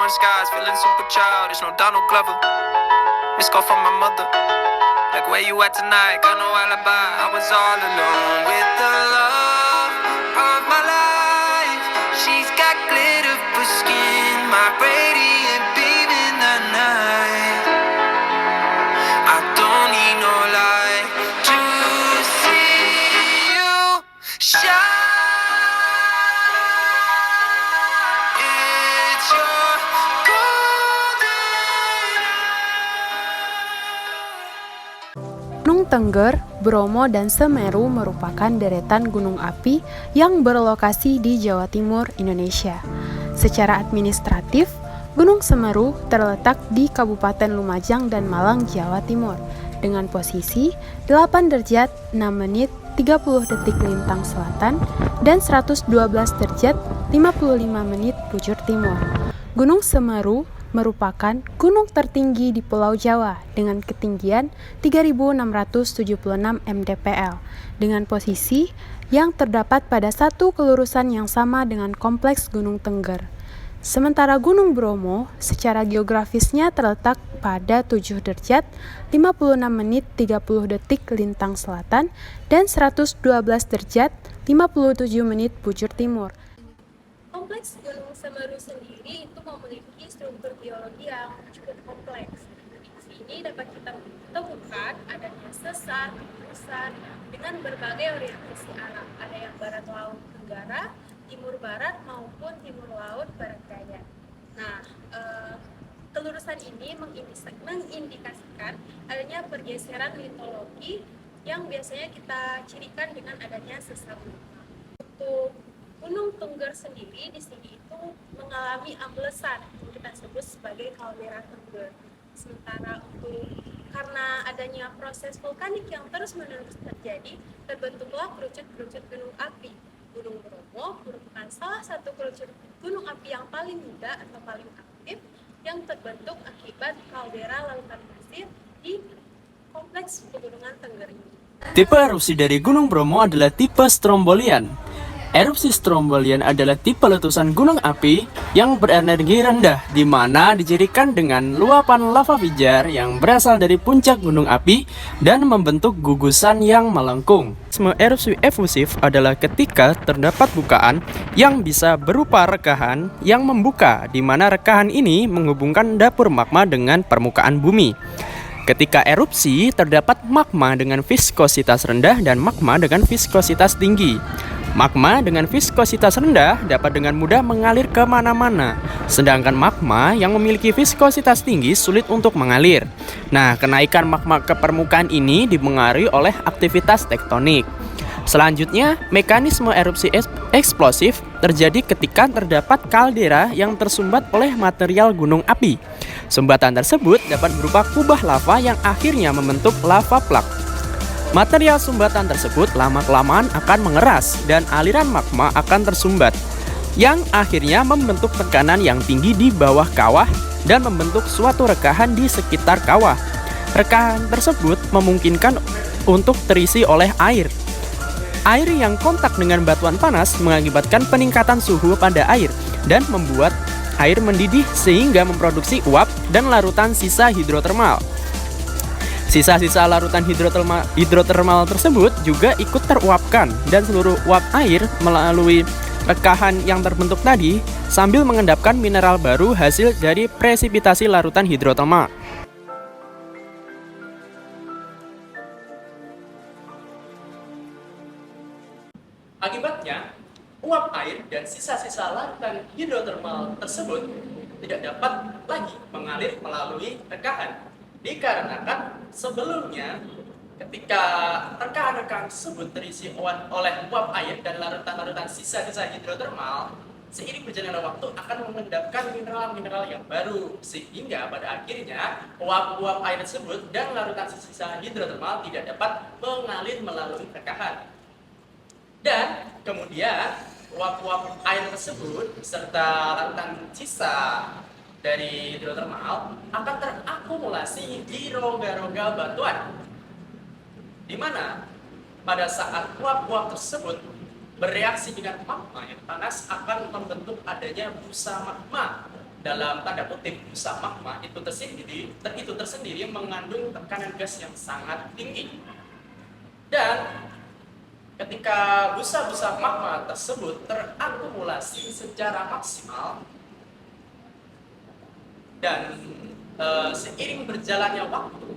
orange skies, feeling super childish. No Donald Glover. Missed call from my mother. Like, where you at tonight? Got no alibi. I was all alone with the love of my life. She's got glitter for skin, my radiant beam in the night. I don't need no light to see you shine. It's your golden Gunung Tengger, Bromo, dan Semeru merupakan deretan gunung api yang berlokasi di Jawa Timur, Indonesia. Secara administratif, Gunung Semeru terletak di Kabupaten Lumajang dan Malang, Jawa Timur, dengan posisi 8 derajat 6 menit 30 detik lintang selatan dan 112 derajat 55 menit bujur timur. Gunung Semeru merupakan gunung tertinggi di Pulau Jawa dengan ketinggian 3.676 mdpl dengan posisi yang terdapat pada satu kelurusan yang sama dengan kompleks Gunung Tengger. Sementara Gunung Bromo secara geografisnya terletak pada 7 derajat 56 menit 30 detik lintang selatan dan 112 derajat 57 menit bujur timur. Kompleks Gunung Semeru sendiri itu memiliki struktur geologi yang cukup kompleks. Di sini dapat kita temukan adanya sesar, gugusan dengan berbagai orientasi alam. Ada yang barat laut tenggara, timur barat maupun timur laut barat daya. Nah, kelurusan ini mengindikasikan adanya pergeseran litologi yang biasanya kita cirikan dengan adanya sesar. Untuk Gunung Tengger sendiri di sini itu mengalami amblesan yang kita sebut sebagai kaldera Tengger. Sementara karena adanya proses vulkanik yang terus-menerus terjadi, terbentuklah kerucut-kerucut gunung api. Gunung Bromo merupakan salah satu kerucut gunung api yang paling muda atau paling aktif yang terbentuk akibat kaldera lautan pasir di kompleks pegunungan Tengger ini. Tipe erupsi dari Gunung Bromo adalah tipe strombolian. Erupsi strombolian adalah tipe letusan gunung api yang berenergi rendah, di mana dijadikan dengan luapan lava pijar yang berasal dari puncak gunung api dan membentuk gugusan yang melengkung. Erupsi efusif adalah ketika terdapat bukaan yang bisa berupa rekahan yang membuka, di mana rekahan ini menghubungkan dapur magma dengan permukaan bumi. Ketika erupsi, terdapat magma dengan viskositas rendah dan magma dengan viskositas tinggi. Magma dengan viskositas rendah dapat dengan mudah mengalir kemana-mana, sedangkan magma yang memiliki viskositas tinggi sulit untuk mengalir. Nah, kenaikan magma ke permukaan ini dipengaruhi oleh aktivitas tektonik. Selanjutnya, mekanisme erupsi eksplosif terjadi ketika terdapat kaldera yang tersumbat oleh material gunung api. Sumbatan tersebut dapat berupa kubah lava yang akhirnya membentuk lava plak. Material sumbatan tersebut lama-kelamaan akan mengeras dan aliran magma akan tersumbat, yang akhirnya membentuk tekanan yang tinggi di bawah kawah dan membentuk suatu rekahan di sekitar kawah. Rekahan tersebut memungkinkan untuk terisi oleh air. Air yang kontak dengan batuan panas mengakibatkan peningkatan suhu pada air dan membuat air mendidih sehingga memproduksi uap dan larutan sisa hidrotermal. Sisa-sisa larutan hidrotermal tersebut juga ikut teruapkan dan seluruh uap air melalui rekahan yang terbentuk tadi sambil mengendapkan mineral baru hasil dari presipitasi larutan hidrotermal. Akibatnya, uap air dan sisa-sisa larutan hidrotermal tersebut tidak dapat lagi mengalir melalui rekahan. Dikarenakan sebelumnya ketika rekahan-rekahan tersebut terisi oleh uap air dan larutan-larutan sisa-sisa hidrotermal, seiring berjalannya waktu akan mengendapkan mineral-mineral yang baru, sehingga pada akhirnya uap-uap air tersebut dan larutan sisa hidrotermal tidak dapat mengalir melalui rekahan. Dan kemudian uap-uap air tersebut serta larutan sisa dari hidrotermal akan terakumulasi di rongga-rongga batuan, di mana pada saat uap-uap tersebut bereaksi dengan magma yang panas akan membentuk adanya busa magma dalam tanda kutip busa magma itu tersendiri mengandung tekanan gas yang sangat tinggi. Dan ketika busa-busa magma tersebut terakumulasi secara maksimal dan seiring berjalannya waktu,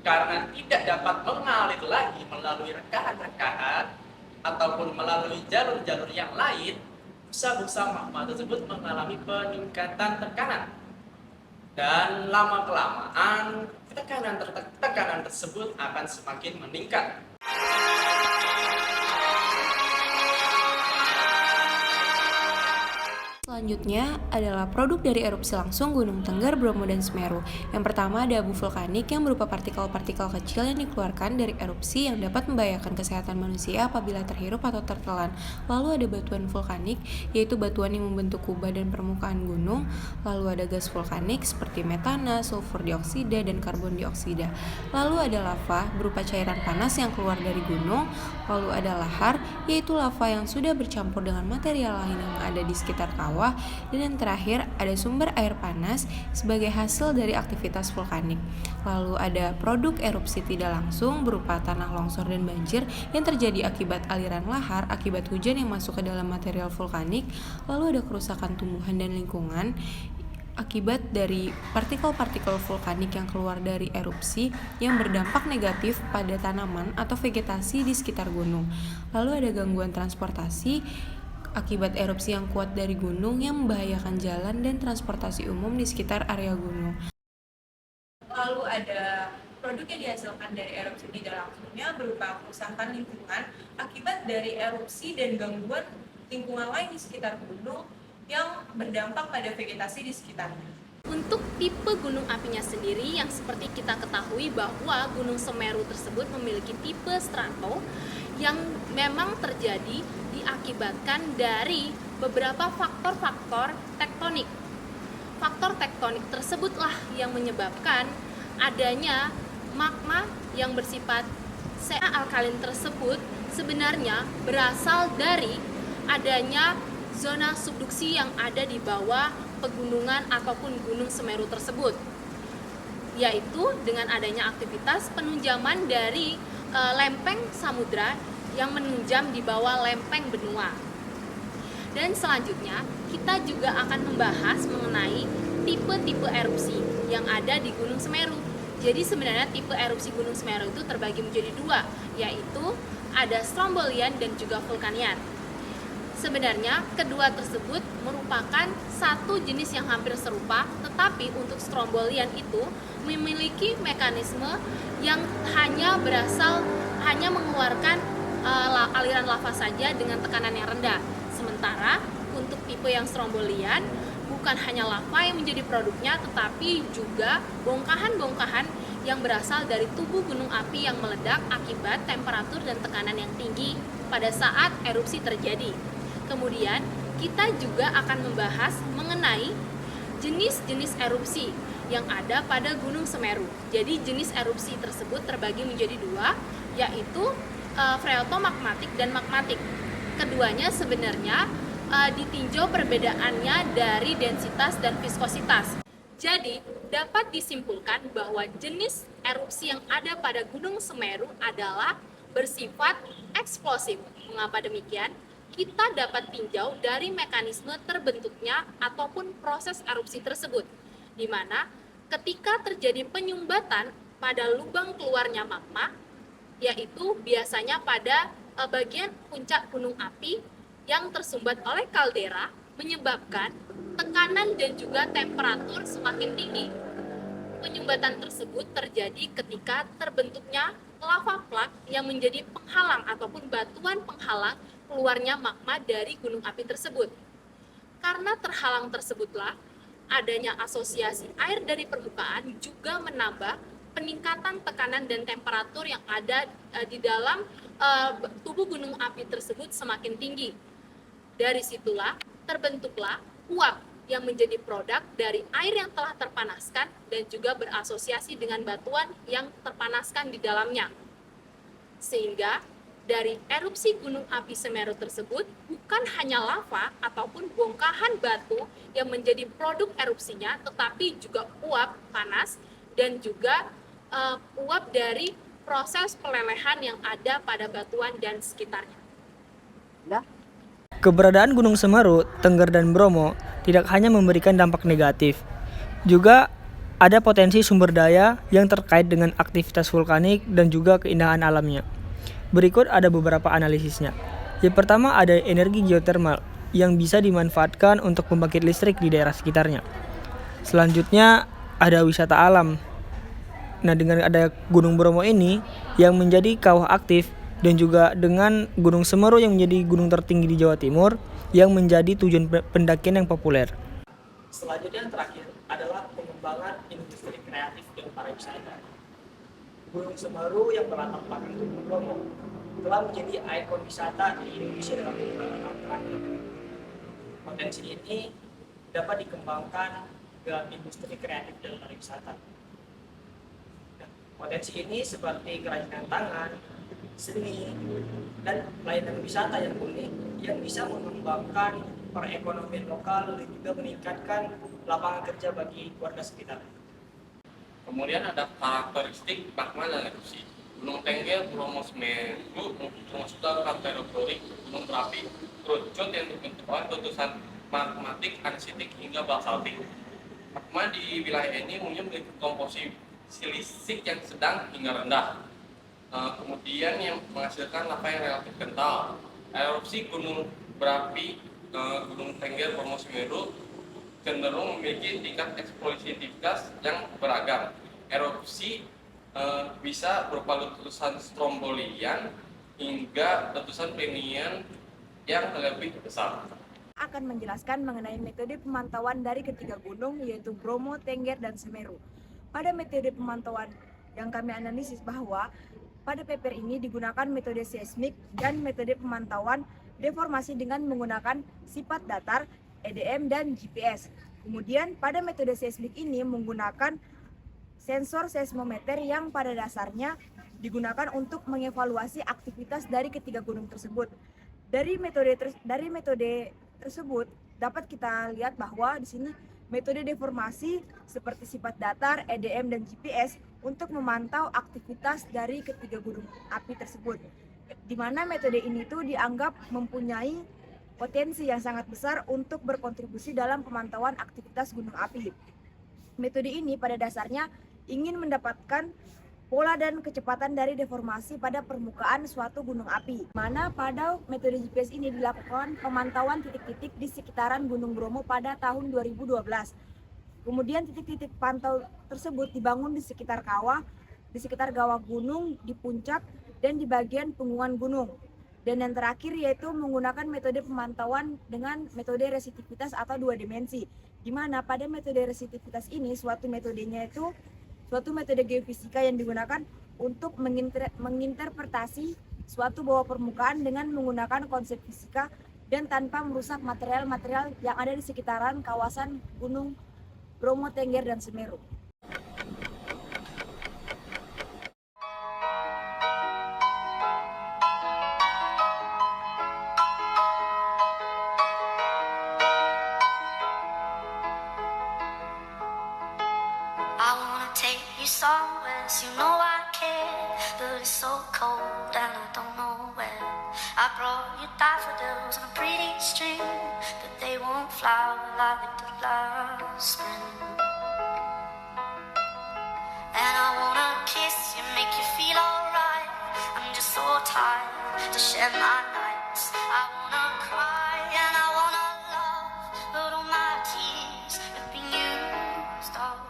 karena tidak dapat mengalir lagi melalui rekahan-rekahan ataupun melalui jalur-jalur yang lain, busa-busa magma tersebut mengalami peningkatan tekanan. Dan lama-kelamaan tekanan tersebut akan semakin meningkat. Selanjutnya adalah produk dari erupsi langsung Gunung Tengger, Bromo, dan Semeru. Yang pertama ada abu vulkanik yang berupa partikel-partikel kecil yang dikeluarkan dari erupsi yang dapat membahayakan kesehatan manusia apabila terhirup atau tertelan. Lalu ada batuan vulkanik, yaitu batuan yang membentuk kubah dan permukaan gunung. Lalu ada gas vulkanik seperti metana, sulfur dioksida, dan karbon dioksida. Lalu ada lava berupa cairan panas yang keluar dari gunung. Lalu ada lahar, yaitu lava yang sudah bercampur dengan material lain yang ada di sekitar kawah. Dan yang terakhir ada sumber air panas sebagai hasil dari aktivitas vulkanik. Lalu ada produk erupsi tidak langsung berupa tanah longsor dan banjir yang terjadi akibat aliran lahar akibat hujan yang masuk ke dalam material vulkanik. Lalu ada kerusakan tumbuhan dan lingkungan akibat dari partikel-partikel vulkanik yang keluar dari erupsi yang berdampak negatif pada tanaman atau vegetasi di sekitar gunung. Lalu ada gangguan transportasi akibat erupsi yang kuat dari gunung yang membahayakan jalan dan transportasi umum di sekitar area gunung. Lalu ada produk yang dihasilkan dari erupsi tidak langsungnya berupa kerusakan lingkungan akibat dari erupsi dan gangguan lingkungan lain di sekitar gunung yang berdampak pada vegetasi di sekitarnya. Untuk tipe gunung apinya sendiri yang seperti kita ketahui bahwa Gunung Semeru tersebut memiliki tipe strato yang memang terjadi diakibatkan dari beberapa faktor-faktor tektonik. Faktor tektonik tersebutlah yang menyebabkan adanya magma yang bersifat alkalin tersebut sebenarnya berasal dari adanya zona subduksi yang ada di bawah pegunungan ataupun Gunung Semeru tersebut, yaitu dengan adanya aktivitas penunjaman dari lempeng samudra yang menunjam di bawah lempeng benua. Dan selanjutnya kita juga akan membahas mengenai tipe-tipe erupsi yang ada di Gunung Semeru. Jadi sebenarnya tipe erupsi Gunung Semeru itu terbagi menjadi dua, yaitu ada strombolian dan juga vulkanian. Sebenarnya kedua tersebut merupakan satu jenis yang hampir serupa, tetapi untuk strombolian itu memiliki mekanisme yang hanya mengeluarkan aliran lava saja dengan tekanan yang rendah. Sementara untuk tipe yang strombolian bukan hanya lava yang menjadi produknya, tetapi juga bongkahan-bongkahan yang berasal dari tubuh gunung api yang meledak akibat temperatur dan tekanan yang tinggi pada saat erupsi terjadi. Kemudian kita juga akan membahas mengenai jenis-jenis erupsi yang ada pada Gunung Semeru. Jadi jenis erupsi tersebut terbagi menjadi dua, yaitu freatomagmatik dan magmatik. Keduanya sebenarnya ditinjau perbedaannya dari densitas dan viskositas. Jadi dapat disimpulkan bahwa jenis erupsi yang ada pada Gunung Semeru adalah bersifat eksplosif. Mengapa demikian? Kita dapat tinjau dari mekanisme terbentuknya ataupun proses erupsi tersebut, di mana ketika terjadi penyumbatan pada lubang keluarnya magma, yaitu biasanya pada bagian puncak gunung api yang tersumbat oleh kaldera, menyebabkan tekanan dan juga temperatur semakin tinggi. Penyumbatan tersebut terjadi ketika terbentuknya lava plak yang menjadi penghalang ataupun batuan penghalang keluarnya magma dari gunung api tersebut. Karena terhalang tersebutlah adanya asosiasi air dari permukaan juga menambah peningkatan tekanan dan temperatur yang ada di dalam tubuh gunung api tersebut semakin tinggi. Dari situlah terbentuklah uap yang menjadi produk dari air yang telah terpanaskan dan juga berasosiasi dengan batuan yang terpanaskan di dalamnya. Sehingga dari erupsi Gunung Api Semeru tersebut bukan hanya lava ataupun bongkahan batu yang menjadi produk erupsinya, tetapi juga uap panas dan juga uap dari proses pelelehan yang ada pada batuan dan sekitarnya. Keberadaan Gunung Semeru, Tengger, dan Bromo tidak hanya memberikan dampak negatif, juga ada potensi sumber daya yang terkait dengan aktivitas vulkanik dan juga keindahan alamnya. Berikut ada beberapa analisisnya. Yang pertama ada energi geotermal yang bisa dimanfaatkan untuk pembangkit listrik di daerah sekitarnya. Selanjutnya ada wisata alam. Nah, dengan ada Gunung Bromo ini yang menjadi kawah aktif dan juga dengan Gunung Semeru yang menjadi gunung tertinggi di Jawa Timur yang menjadi tujuan pendakian yang populer. Selanjutnya yang terakhir adalah pengembangan industri kreatif dan pariwisata. Gunung Semeru yang berlatar belakang Gunung Bromo telah menjadi ikon wisata di Indonesia dalam beberapa tahun terakhir. Potensi ini dapat dikembangkan ke industri kreatif dan pariwisata. Potensi ini seperti kerajinan tangan, seni, dan layanan wisata yang unik yang bisa mengembangkan perekonomian lokal dan juga meningkatkan lapangan kerja bagi warga sekitar. Kemudian ada karakteristik magma dan erupsi. Gunung Tengger, Bromo, Semeru termasuk dalam kategori gunung berapi kerucut yang dibentuk oleh letusan magmatik, andesitik hingga basaltik. Magma di wilayah ini umumnya memiliki komposisi silisik yang sedang hingga rendah. Kemudian yang menghasilkan lava yang relatif kental. Erupsi gunung berapi Gunung Tengger, Bromo, Semeru cenderung memiliki tingkat eksplosivitas yang beragam. Erupsi bisa berupa letusan strombolian hingga letusan Permian yang lebih besar. Akan menjelaskan mengenai metode pemantauan dari ketiga gunung yaitu Bromo, Tengger, dan Semeru. Pada metode pemantauan yang kami analisis bahwa pada paper ini digunakan metode seismik dan metode pemantauan deformasi dengan menggunakan sifat datar, EDM, dan GPS. Kemudian pada metode seismik ini menggunakan sensor seismometer yang pada dasarnya digunakan untuk mengevaluasi aktivitas dari ketiga gunung tersebut. Dari metode tersebut dapat kita lihat bahwa di sini metode deformasi seperti sifat datar, EDM, dan GPS untuk memantau aktivitas dari ketiga gunung api tersebut. Di mana metode ini tuh dianggap mempunyai potensi yang sangat besar untuk berkontribusi dalam pemantauan aktivitas gunung api. Metode ini pada dasarnya ingin mendapatkan pola dan kecepatan dari deformasi pada permukaan suatu gunung api. Mana pada metode GPS ini dilakukan pemantauan titik-titik di sekitaran Gunung Bromo pada tahun 2012. Kemudian titik-titik pantau tersebut dibangun di sekitar kawah, di sekitar kawah gunung, di puncak, dan di bagian punggungan gunung. Dan yang terakhir yaitu menggunakan metode pemantauan dengan metode resitivitas atau dua dimensi. Di mana pada metode resitivitas ini suatu metode geofisika yang digunakan untuk menginterpretasi suatu bawah permukaan dengan menggunakan konsep fisika dan tanpa merusak material-material yang ada di sekitaran kawasan Gunung Bromo, Tengger, dan Semeru. I wanna take you somewhere, you know I care, but it's so cold and I don't know where. I brought you daffodils on a pretty string, but they won't flower like they did last spring. And I wanna kiss you, make you feel alright. I'm just so tired to share my nights. I wanna cry and I wanna love, but all my tears have been used up.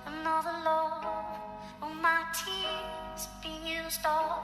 Another love, all my tears have been used all